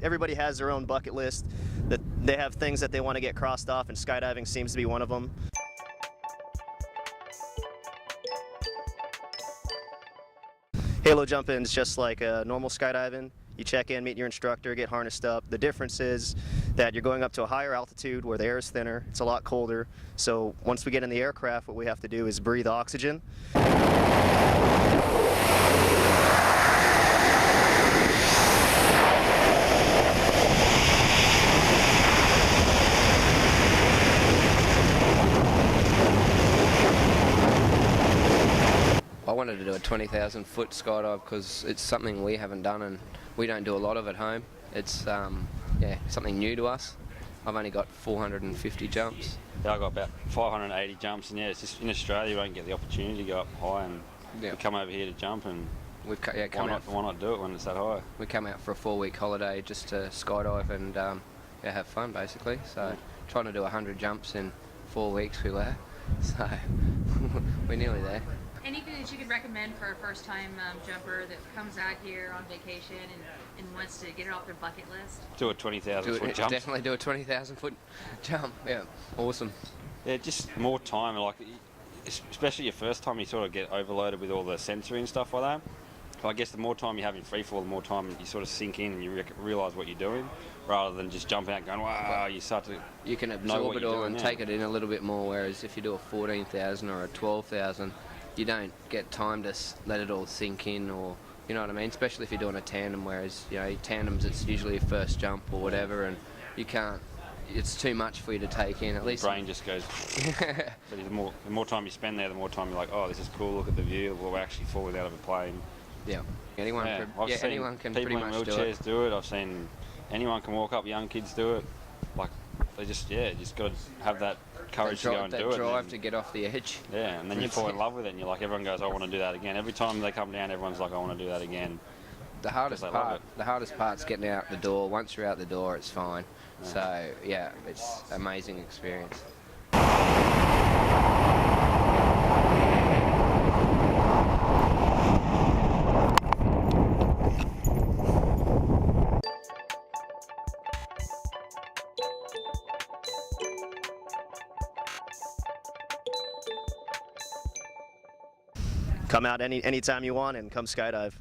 Everybody has their own bucket list, that they have things that they want to get crossed off, and skydiving seems to be one of them. Halo jumping is just like normal skydiving. You check in, meet your instructor, get harnessed up. The difference is that you're going up to a higher altitude where the air is thinner, it's a lot colder. So once we get in the aircraft, what we have to do is breathe oxygen. I wanted to do a 20,000 foot skydive because it's something we haven't done and we don't do a lot of at home. It's something new to us. I've only got 450 jumps. Yeah, I got about 580 jumps, and it's just in Australia you don't get the opportunity to go up high, and we come over here to jump, and why not do it when it's that high? We come out for a 4-week holiday just to skydive and have fun basically. So trying to do 100 jumps in 4 weeks we were. So we're nearly there. Anything that you could recommend for a first-time jumper that comes out here on vacation and wants to get it off their bucket list? Do a 20,000 foot jump. Definitely do a 20,000 foot jump. Yeah, awesome. Yeah, just more time. Like, especially your first time, you sort of get overloaded with all the sensory and stuff like that. So I guess the more time you have in free fall, the more time you sort of sink in and you realise what you're doing, rather than just jumping out going, wow, you start to You can absorb it all and take it in a little bit more, whereas if you do a 14,000 or a 12,000, you don't get time to let it all sink in, or you know what I mean, especially if you're doing a tandem, whereas tandems it's usually your first jump or whatever, and you can't, it's too much for you to take in. At least brain just goes. But the more time you spend there, the more time you're like, oh, this is cool, look at the view, we're actually falling out of a plane. Yeah, anyone can pretty much do it. People in wheelchairs do it. I've seen anyone can walk up, young kids do it. Like, they just got to have that courage to go and do it. That drive to get off the edge. Yeah, and then you fall in love with it, and you're like, everyone goes, I want to do that again. Every time they come down, everyone's like, I want to do that again. The hardest part's getting out the door. Once you're out the door, it's fine. Yeah. So yeah, it's an amazing experience. Come out anytime you want and come skydive.